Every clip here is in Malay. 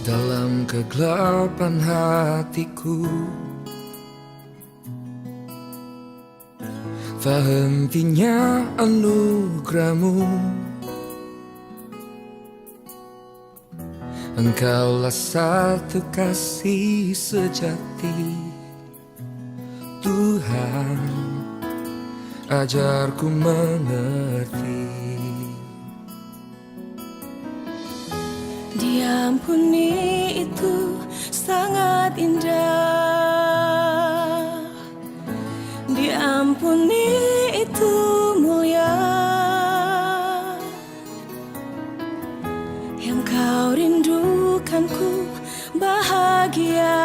dalam kegelapan hatiku. Tak hentinya anugerahmu, Engkaulah satu kasih sejati. Tuhan, ajarku mengerti. Diampuni itu sangat indah, diampuni itu mulia. Yang kau rindukanku bahagia,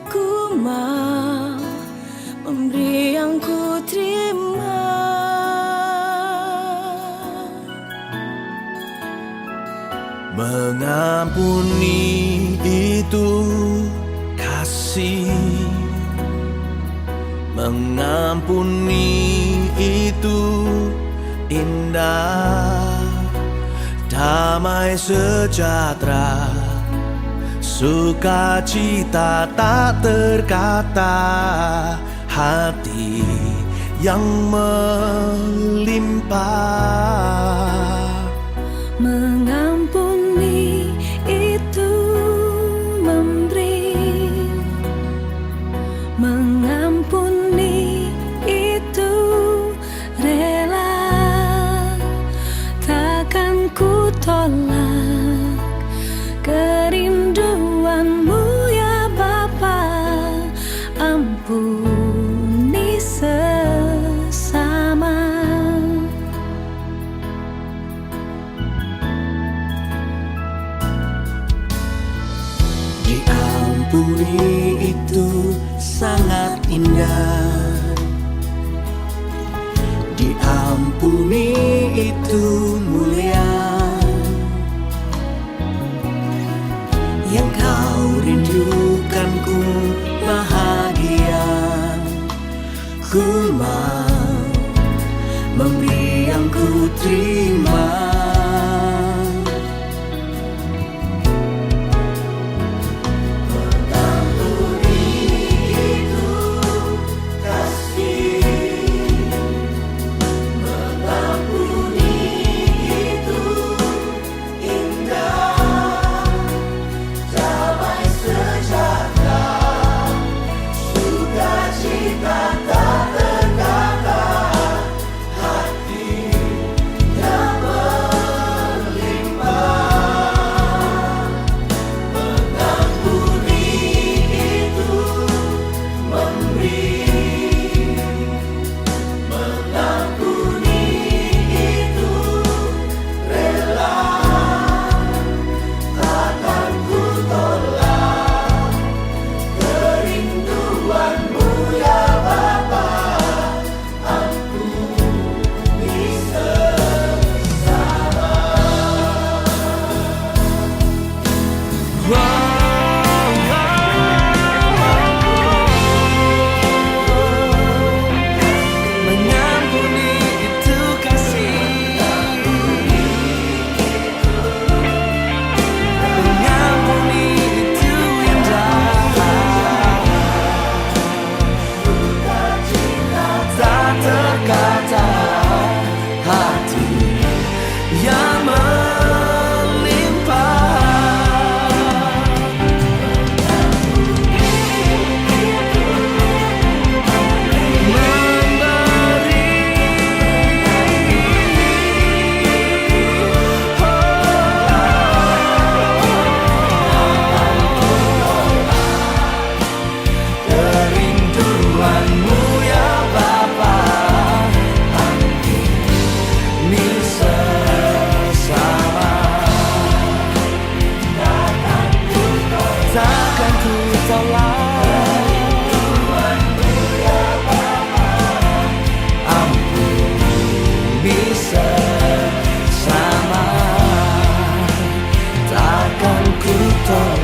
ku mau memberi yang ku terima. Mengampuni itu kasih, mengampuni itu indah. Damai sejahtera, sukacita tak terkata, hati yang melimpah. Mengampuni itu memberi, mengampuni itu rela. Takkan ku tolak kerinduanmu ya Bapa, ampuni sesama. Diampuni itu sangat indah, diampuni itu mulia. Yang kau rindukanku bahagia, ku mau memberi yang ku terima.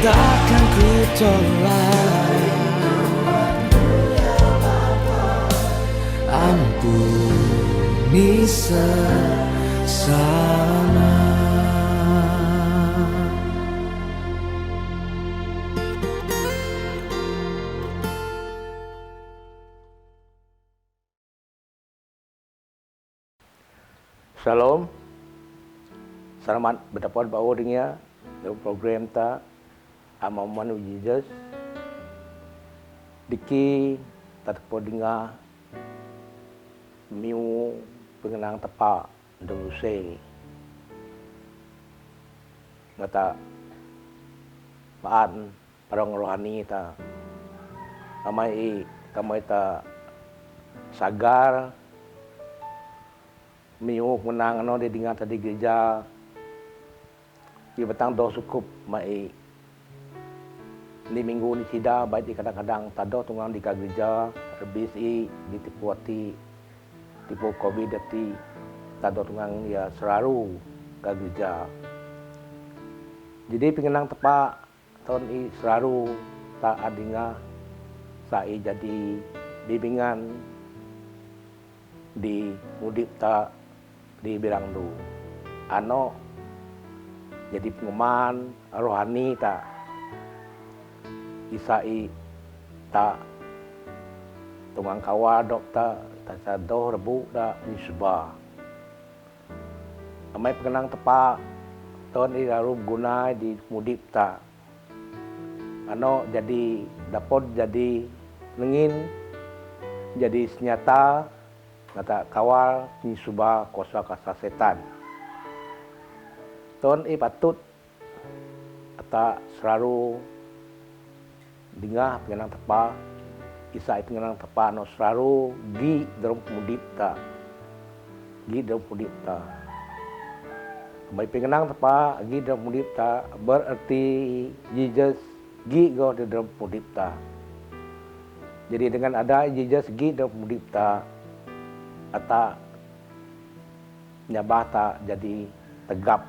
Takkan ku tolak, ampuni sesama. Shalom. Selamat berdapat bawa dengan dalam program ta Amaman Jesus. Diki tak dapat dengar miu pengenang tepak dan usai. Ngata paan parang rohani ta. Amai ta sagar miu menang ano di dengar tadi gereja di betang do sukup mai ni minggu ni sida baik di kadang-kadang tado tunggang di gereja habis di tipuati tipu covid dati tado tunggang ya selalu ke gereja. Jadi pengenang tepak tahun i selalu tak adinga sai jadi bimbingan di mudip ta di Birangdu. Ano jadi penguman rohani ta isai ta tungang kawa dok ta sado rebu da nisba. Amai pengenang tepak tahun ini lalu guna di mudip ta. Ano jadi dapat jadi nengin jadi senyata kata kawal ni subah kuasa kasa setan. Ton patut ata selalu dengar pengenang tepa isa pengenang tepa no selalu gi dalam mudip ta. Gi dalam mudip ta. Baik pengenang tepa gi dalam mudip ta berarti Jesus gi go di dalam mudip ta. Jadi dengan ada Jesus gi dalam mudip ta ata nyabata jadi tegap.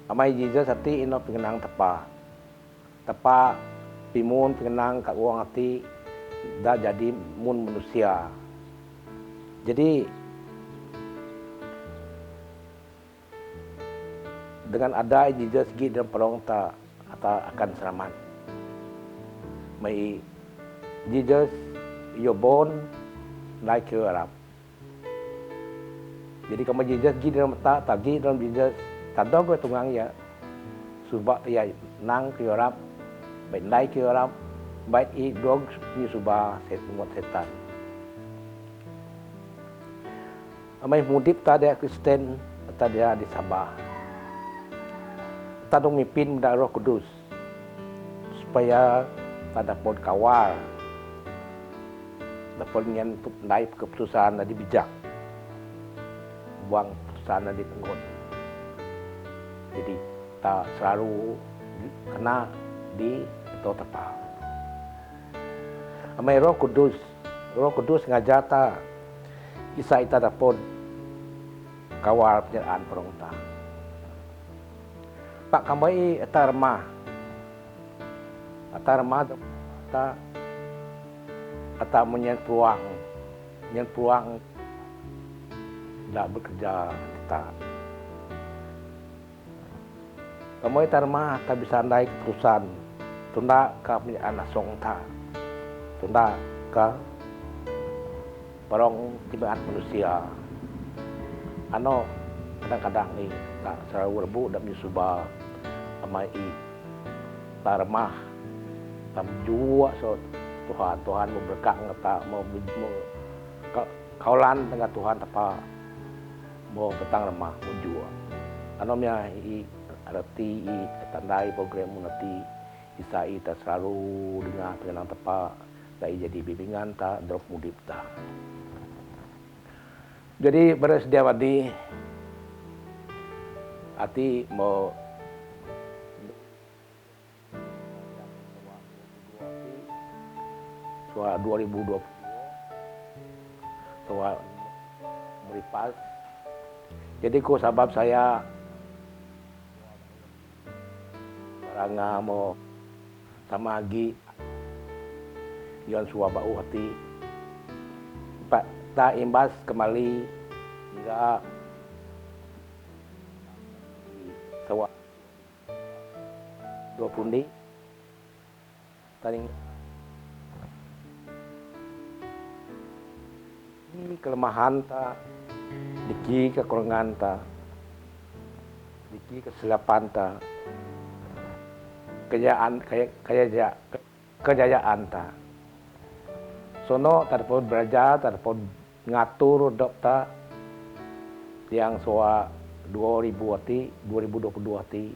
Amai Jesus hati ino pengenang tepa. Tepa pimun pengenang kat uang hati dah jadi mun manusia. Jadi dengan ada Jesus gi dalam pelong ta ata akan selamat. Mai Jesus you born like you Arab. Jadi kalau Jesus gi dalam tagi dalam Jesus tado go tungang ya subak ya nang ke Arab baik naik ke Arab baik i dog ni subah muat setan. Amai mudip ta dia Kristen ta dia di Sabah. Ta dong mipin da Roh Kudus supaya ta dapat kawal dapat nyen naik keputusan di bijak. Buang sana di tenggon. Jadi tak selalu kena di itu tepat. Amai Roh Kudus ngajar ta isa ita dapat kawal penyeraan perongta. Pak kambai eta remah ta ata menyen peluang dah bekerja kita. Kamu itu rumah tak bisa naik perusahaan. Tunda ke anak song ta. Tunda ke perong tibaan manusia. Ano kadang-kadang ni tak selalu rebu dan menyusubah amai tak remah tak jua so Tuhan memberkati ngata mau kaulan dengan Tuhan apa mau petang remah mujua. Anomnya arti tandai program nanti isai ta selalu dengar pengenang tepa dai jadi bimbingan ta drop mudip ta. Jadi bersedia wadi ati mau soal 2020 soal meripas. Jadi ku sebab saya barang mau sama lagi yon suwa bau hati pak tak imbas kembali hingga sewa 20 ni tadi ini kelemahan tak diki kekurangan ta, diki kesilapan ta, kejayaan ta. Sono tarpon belajar, tarpon ngatur dok ta yang soa 2022 ti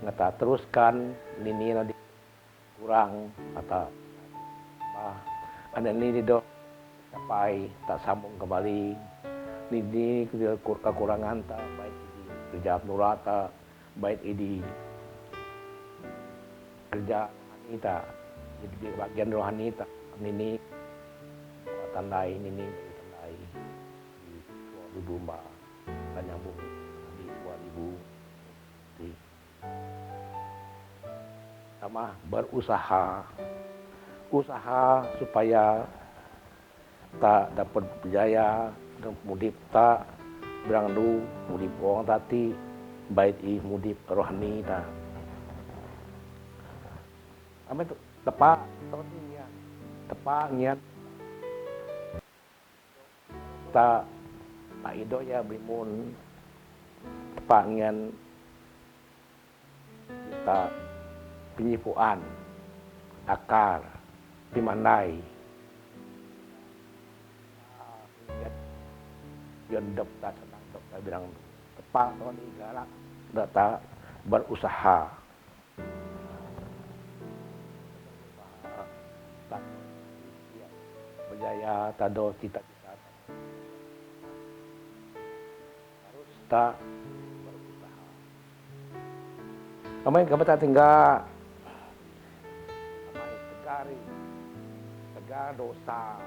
ngata teruskan nini di kurang atau ada ini dok sampai tak sambung kembali nini kekurangan ta baik di kerja nurata baik di kerja kita di bagian rohani ta nini tandai nini tandai di 2004 dan nyambung di 2000 sama berusaha supaya tak dapat berjaya dan mudip tak berangdu mudip orang tati baik mudip rohani tak apa itu tepat niat tak ido ya bimun tepat niat kita penyipuan akar dimandai yang dapat senang dapat bilang tepat tahun ini galak data berusaha berjaya tado cita-cita harus tak berusaha. Kami kita tinggal tegar dosa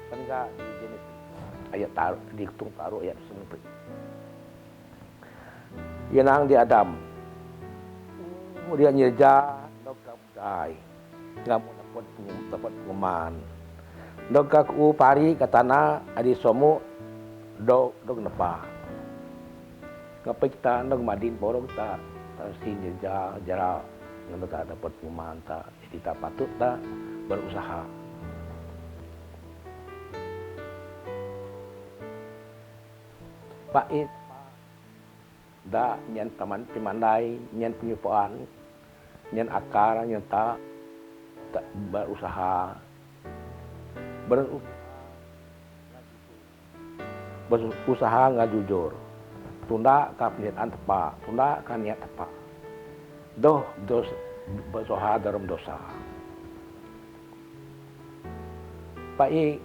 penegak di jenis ayat taruh di tung taruh ayat 9. Yenang di Adam dia nyerja dokap dai ngamu dapat penguman dokak u pari katana adi somu dok nepa ngapai kita ndog madin borok ta sin jara ngan ta dapat penguman ta jadi ta patut ta berusaha pait da nyan taman pimandai nyan penyupuan nyan akar nyan ta berusaha berusaha nggak jujur tunda ka pernyataan tepat tunda ka niat tepat dos berusaha dalam dosa pai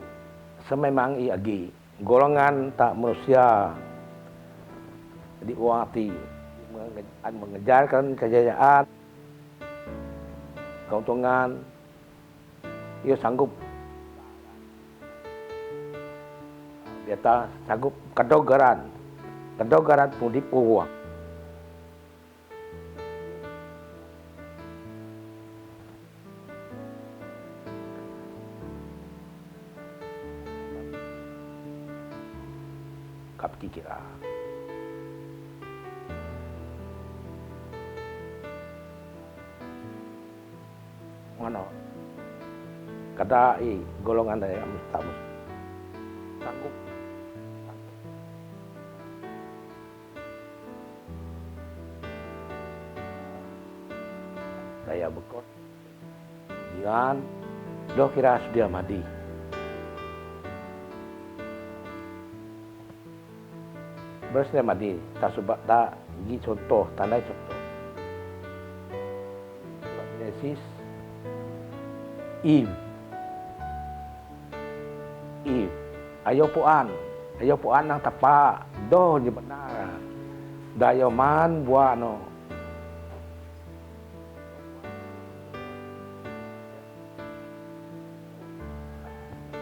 sememang i agi golongan tak manusia diuati mengejarkan kejayaan keuntungan ia sanggup dia tak sanggup kedogaran mudip uang kap kira mana kada golongan dari mustamus sanggup saya bekot jangan do kira sudah mati bersnya mati tak subak tak gi contoh tandai contoh Genesis Eve ayo puan nang tapa do je benar dayo man buat no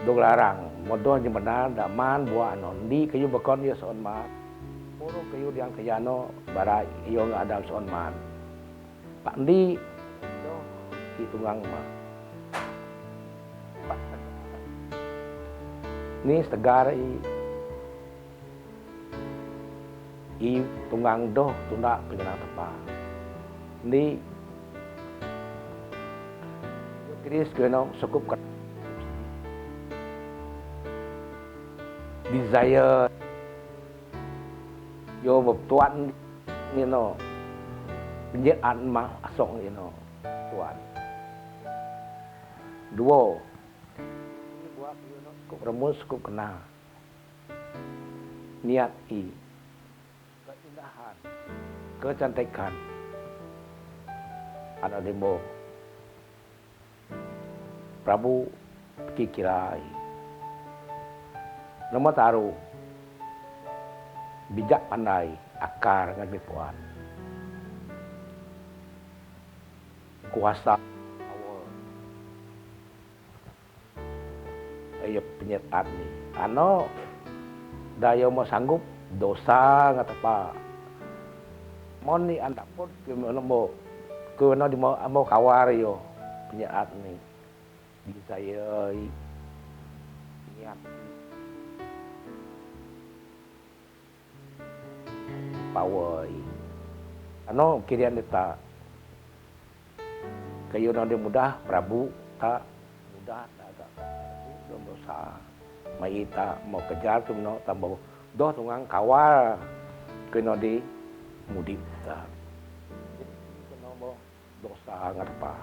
do larang modoh je benar da man buat no di kayu bekon ya son man puro kayu yang kayano bara iyo nga adam son man pak di do hitungang ma ni segara i tunggang doh tunda penjenang tepa ni Chris kena cukup kan desire yo tuan ni no penyian mah asong ni no tuan dua ini buat you no cukup remus cukup kena niat keindahan kecantikan ada demo Prabu kikirai nomor taruh bijak pandai akar dengan puan kuasa awal ayo penyertaan ni ano daya mau sanggup dosa ngata pa mon ni anda pun mau di mau kawar yo penyertaan ni di saya niat power ano kirian kita kayu nanti mudah Prabu tak mudah tak dalam dosa mai ta mau kejar tu no tambah doh tungang kawal kena di mudi ta kena mau dosa ngarpa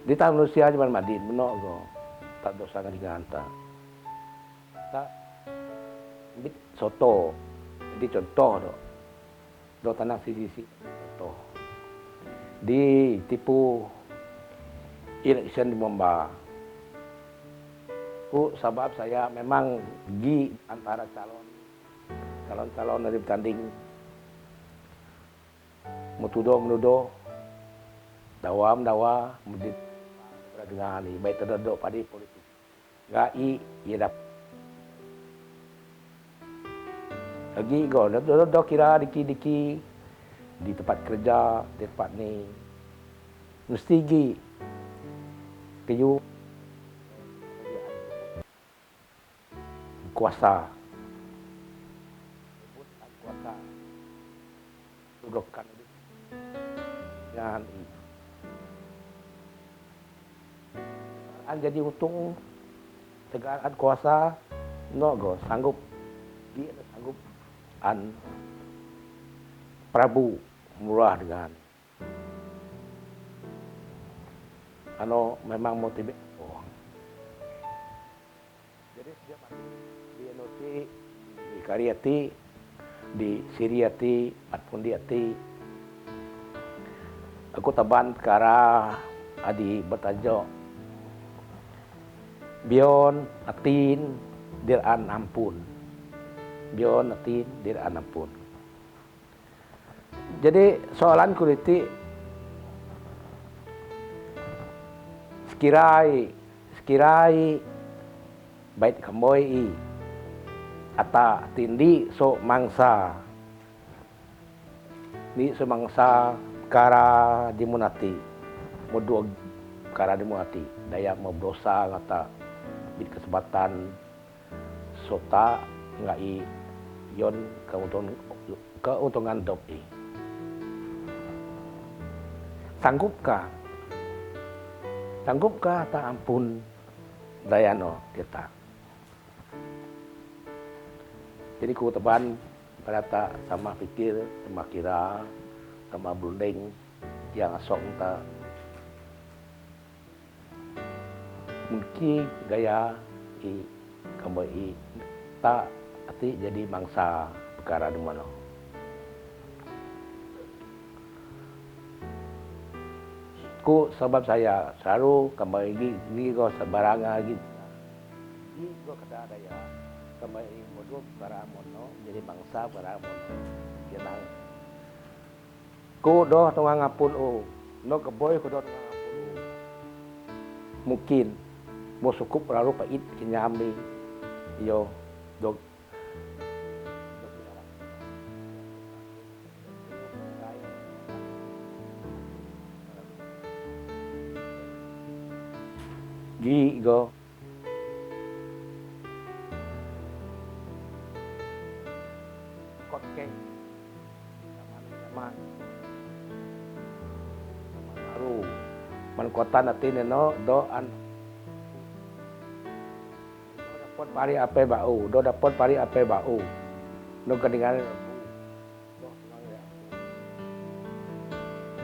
di tahun manusia cuma madin meno go tak dosa dengan ta tak bit soto di contoh do tanah sisi contoh di tipu election di Momba ku sebab saya memang pergi antara calon dari bertanding menuduh dawa mudit dengan ni baik terduduk pada politik gai ia dapat lagi go do kira diki di tempat kerja di tempat ni mesti gi kayu kuasa dudukan dengan jadi untung tegaan kuasa no go sanggup dia sanggup Prabu murah dengan ano memang motivasi jadi sejak di Enosi di Karyati di Siriati Atpundiati aku taban kara adi bertajuk Bion Atin Diran Ampun Bion Atin Diran Ampun. Jadi soalan kuliti sekirai baik kemoi ata tindi so mangsa ni so mangsa kara dimunati modua kara dimunati daya mau dosa ngata bit kesempatan sota ngai yon keuntungan dop sanggupkah tak ampun dayano kita jadi ku teban pada tak sama pikir sama kira sama berunding yang asok tak mungkin gaya kembali tak ati jadi mangsa perkara di mana ku sebab saya selalu kembali gigi go sebarangan gigi go kata daya kembali modul para mono jadi bangsa para mono kenang ku doh tungang ngapun no keboy ku doh tungang ngapun mungkin mau cukup lalu pait kenyami yo dog Gigo Kotkeng man kota natin no do an dapat pari ape bau do dapat pari ape bau no kadingan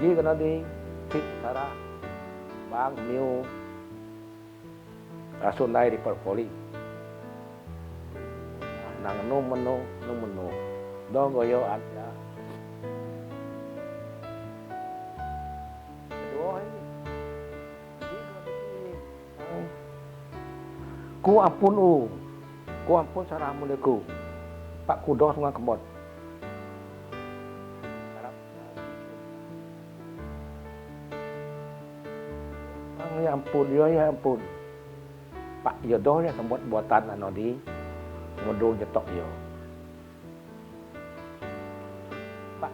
di kana di tik tara bang miu asunai di porpoli nang no meno do goyo ada ku ampun saramu leku pak kudo sungai kebot ya ampun pak yodo ya kebot buatan ano di ngedung jetok yo pak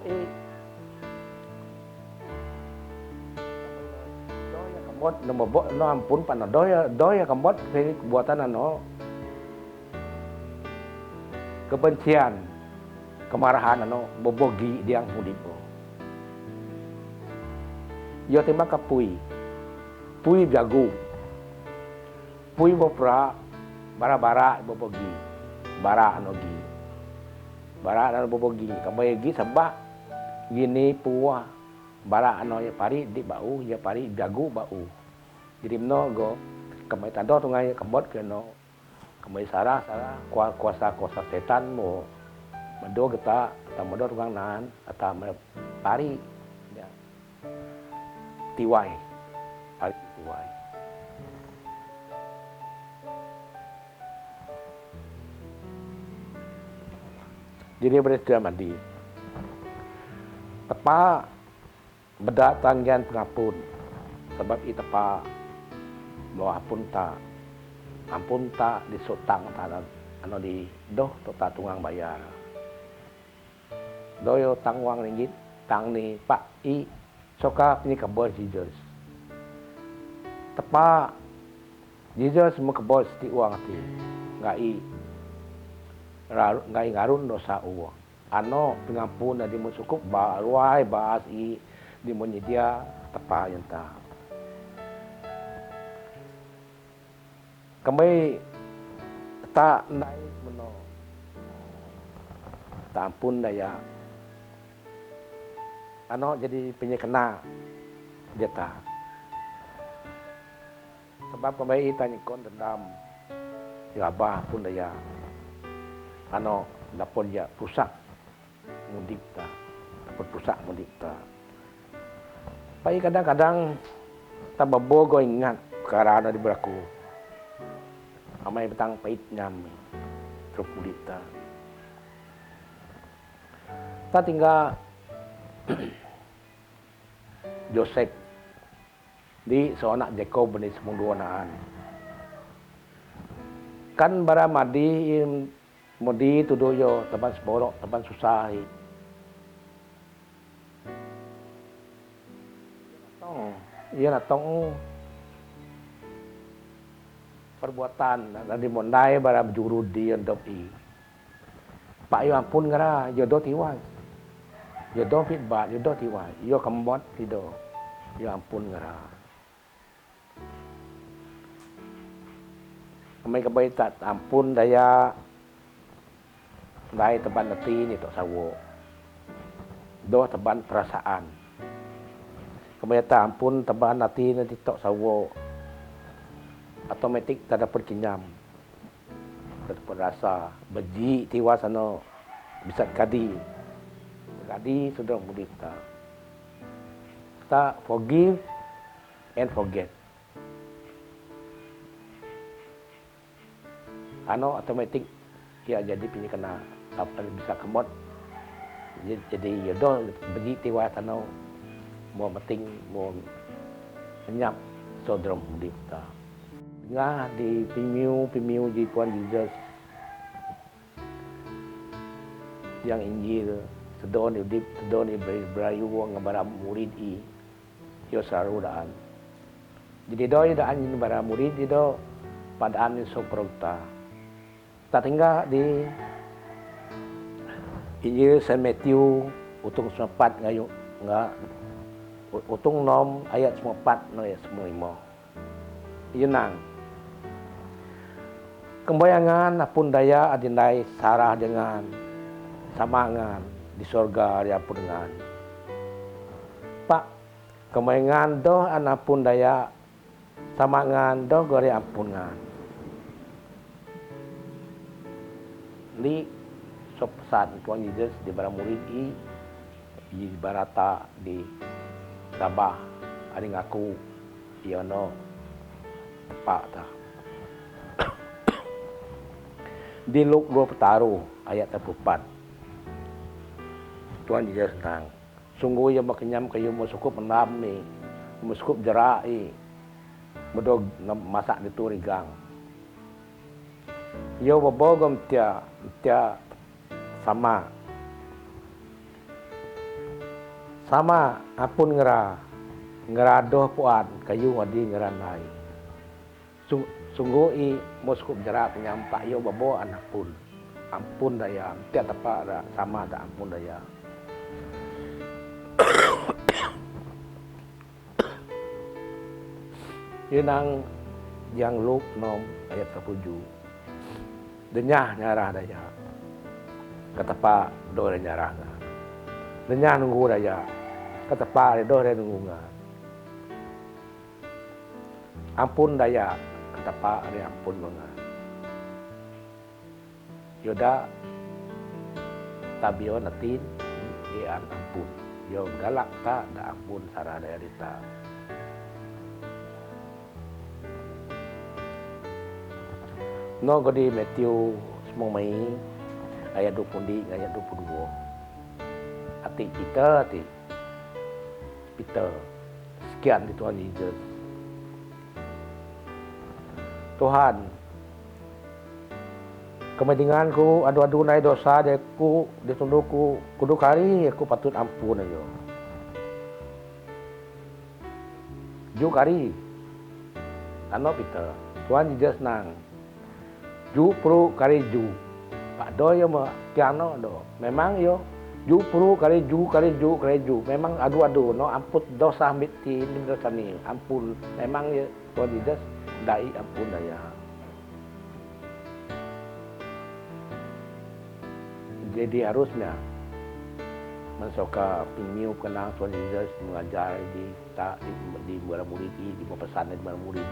kembot nombok no ampun pan doya kembot dari buatan ano kebencian kemarahan ano bobogi diang mudipo yo tema kapui pui jagu pui bopra bara bobogi bara ano gi bara ano bobogi kamay gi sabah gini puwa bara ano ya pari di bau ya pari jagu bau jadi no go kamay tado tungai kembot ke no kamay sara kuasa setan mo mado kita tamado tungang nan ata pari ya tiwai pari tiwai jadi bersedia mandi tepa berdatangkan pengapun sebab itu tepa mau ampun ta disutang tanah ano di doh tota tungang bayar doyo tang uang ringgit tang ni pak i soka ini kabor Jesus tepa Jesus mau kabor seti uang ti ngai ngarun dosa uang ano pengampun na di mo sukup baruai bahas i di mo nyedia tepa yang ta kami tak naik meno tak ampun daya ano jadi penyekena dia ta sebab kami tanya kon dendam ya abah pun daya ano dapon ya pusak mudikta dapon pusak mudikta pai kadang-kadang tababogo ingat karana di beraku amai betang pait nyami terus mudikta ta tinggal Joseph di seorang Jacob ni semungduanaan kan bara madi mudi tuduyo teman seborok teman susah iya natong perbuatan dan dimondai bara juru di endopi pak yo ampun ngara jodoh tiwas jodoh fitbat jodoh tiwas yo kembot tido yo ampun ngara kami kebaikat ampun daya dai teban hati ni tok sawo do teban perasaan kebaikat ampun teban hati ni tok sawo otomatik tak dapat kenyam tak dapat rasa beji tiwas ano bisa kadi sudah mudita kita forgive and forget ano otomatik ya jadi punya kena apa bisa kemot jadi yodo beji tiwas ano mau meting mau kenyap sodrom mudita ngah di pimiu di Tuhan Yesus yang Injil sedon udip sedon berayu ngabara murid i yo sarudaan jadi doi daan ini bara murid itu padaan so prokta tak tinggal di Injil Saint Matthew utung 4 ngayo nga Utung nom ayat 14 no ayat 15. Yenang. Kembayangan apun daya adinai sarah dengan samangan di sorga dia pun dengan. Pak, kembayangan doh anapun daya samangan doh gore ampungan. Li sop pesan Tuhan Yesus di barang murid di barata di Sabah ada ngaku iya no tepak dah. Di Luk 2 Petaru ayat 34. Tuhan Yesus nang sungguh yang makenyam kayu musukup menam ni musukup jerai medog masak di turigang. Yo babogom tia sama apun ngeradoh puan kayu adi ngeranai. Sungguh i musukup jerak penyampak yo babo anak pun ampun daya tiap tepak dah sama dah ampun daya. Yenang yang Luk nom ayat 7. Denyah nyarah daya. Kata Pak dore nyarah nga. Denyah nunggu daya. Kata Pak dore nunggu nga. Ampun daya. Kata Pak ampun nga. Yoda tabio natin ian ampun. Yo galak ta da ampun sarah daya dita. No godi Matthew semua mai ayat 20 ayat 22. Ati Peter sekian di Tuhan Yesus. Tuhan, kepentinganku adu-adu naik dosa deku ditundukku kudu kari aku patut ampun ayo. Ju kari. Ano Peter, Tuhan Yesus nang ju pro kari ju. Pak do yo ma tiano do. Memang yo ju pro kari ju. Memang adu-adu no ampun dosa miti ni dosa ni. Ampun. Memang yo Tuhan Yesus dai ampun daya. Jadi harusnya mensoka pimiu kenang Tuhan Yesus mengajar di barang murid di pesan di barang murid.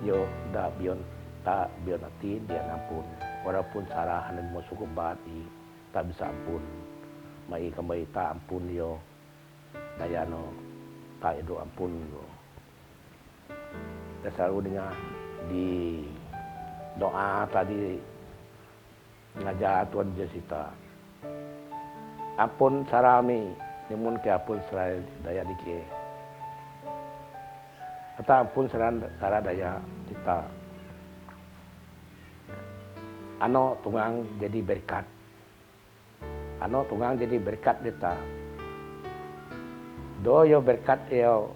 Yo dah bion tak biar nanti dia ampun walaupun sarahan dan masuk ke bati tak bisa ampun mai kembali tak ampun yo dayano tak itu ampun yo. Kita selalu dengar di doa tadi ngajar Tuhan Yesus kita ampun sarami namun ke ampun serai daya dike kata ampun sarah daya kita. Ano tunggang jadi berkat. Ano tunggang jadi berkat kita. Do yo berkat yo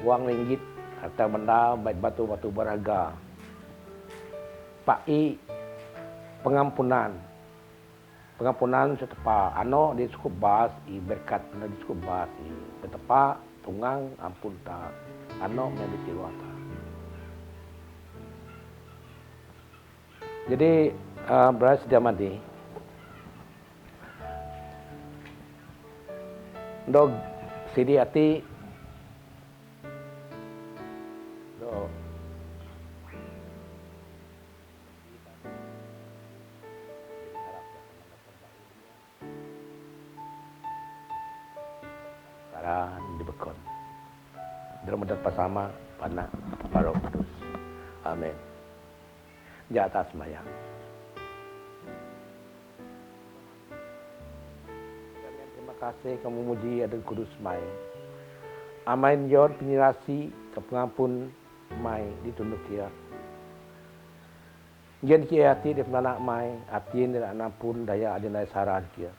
uang ringgit atau benda baik batu-batu berharga. Pai pengampunan. Pengampunan setepa ano di cukup bas i berkat ano di cukup bas i setepa tunggang ampun ta. Ano menjadi tiluata. Jadi beras dia mati. Dog sidi hati. Dog. Saran dibekon. Dalam mendapat pasama panah Roh Kudus. Amin. Di atas sembahyang. Terima kasih kamu muji ada kudus mai. Amain yor penyirasi ke pengampun mai ditunduk dia. Jen kia hati di penanak mai, atin dan anampun daya adinai saran kia.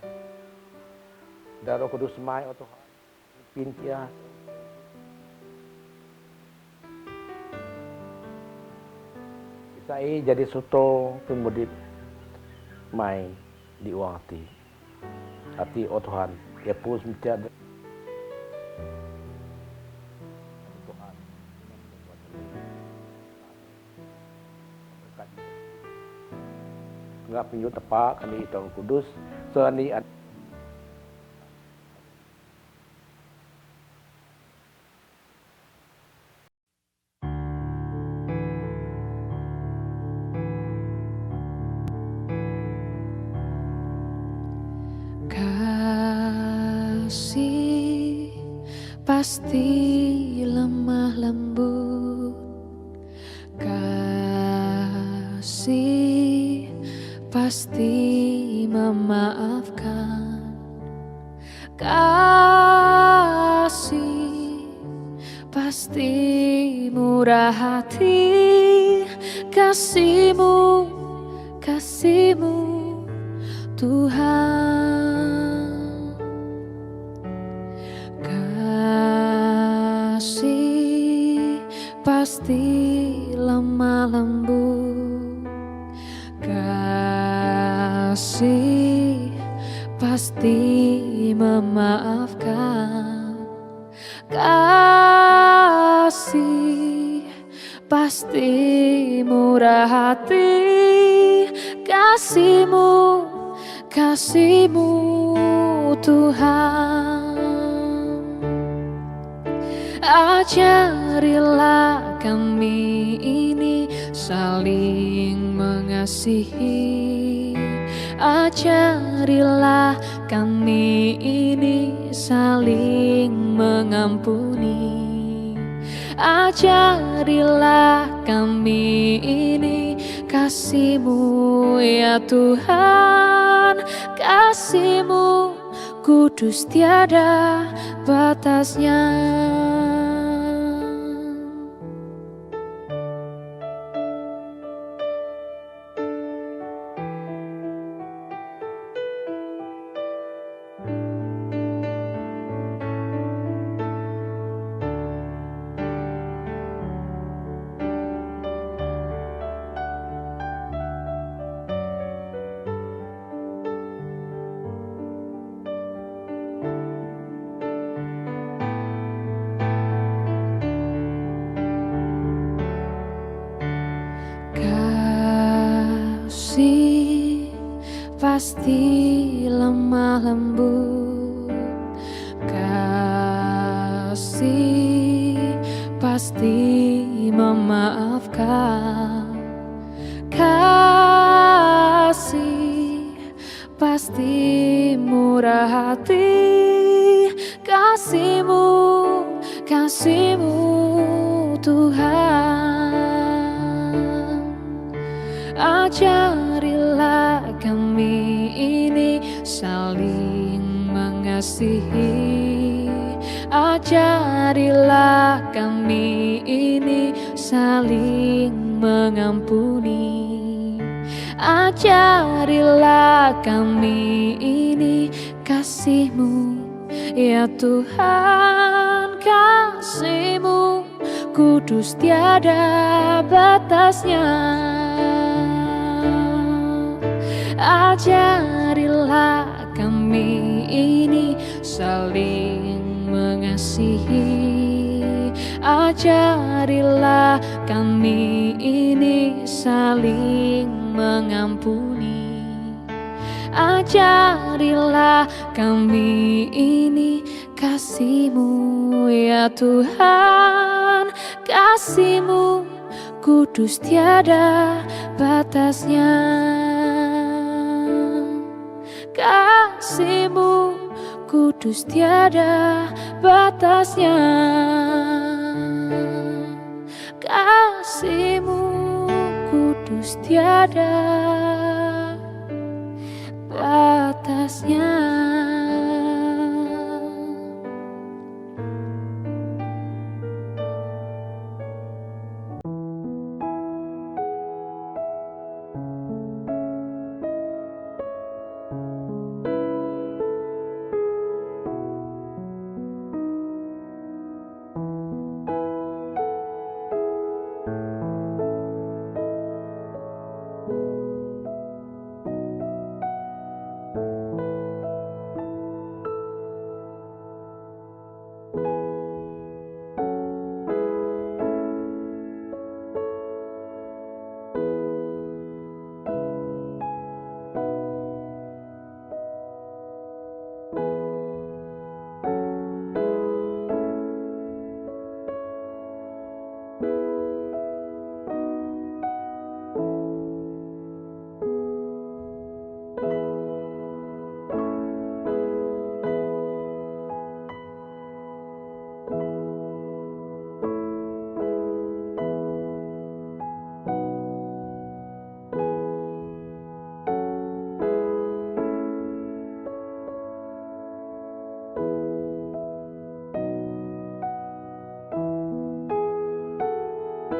Daro kudus mai otoh pin kia. Saya jadi soto pemudip mai di uang hati. Hati oh Tuhan, ya pus mesti ngap penyu tepak kami Roh Kudus seni Kasih pasti lemah lembut, kasih pasti memaafkan, kasih pasti murah hati, kasih-Mu, kasih-Mu Tuhan. Kasih pasti lemah lembut, kasih pasti memaafkan, kasih pasti murah hati, kasih-Mu, kasih-Mu Tuhan. Ajarilah kami ini saling mengasihi, ajarilah kami ini saling mengampuni, ajarilah kami ini kasih-Mu ya Tuhan, kasih-Mu kudus tiada batasnya. Kasih pasti lemah lembut, kasih pasti memaafkan, kasih pasti murah hati, kasih-Mu, kasih-Mu Tuhan. Ajarilah kami ini saling mengasihi, ajarilah kami ini saling mengampuni, ajarilah kami ini kasih-Mu ya Tuhan, kasih-Mu kudus tiada batasnya. Ajarilah kami ini saling mengasihi, ajarilah kami ini saling mengampuni, ajarilah kami ini kasih-Mu ya Tuhan, kasih-Mu kudus tiada batasnya, kasih-Mu kudus tiada batasnya, kasih-Mu kudus tiada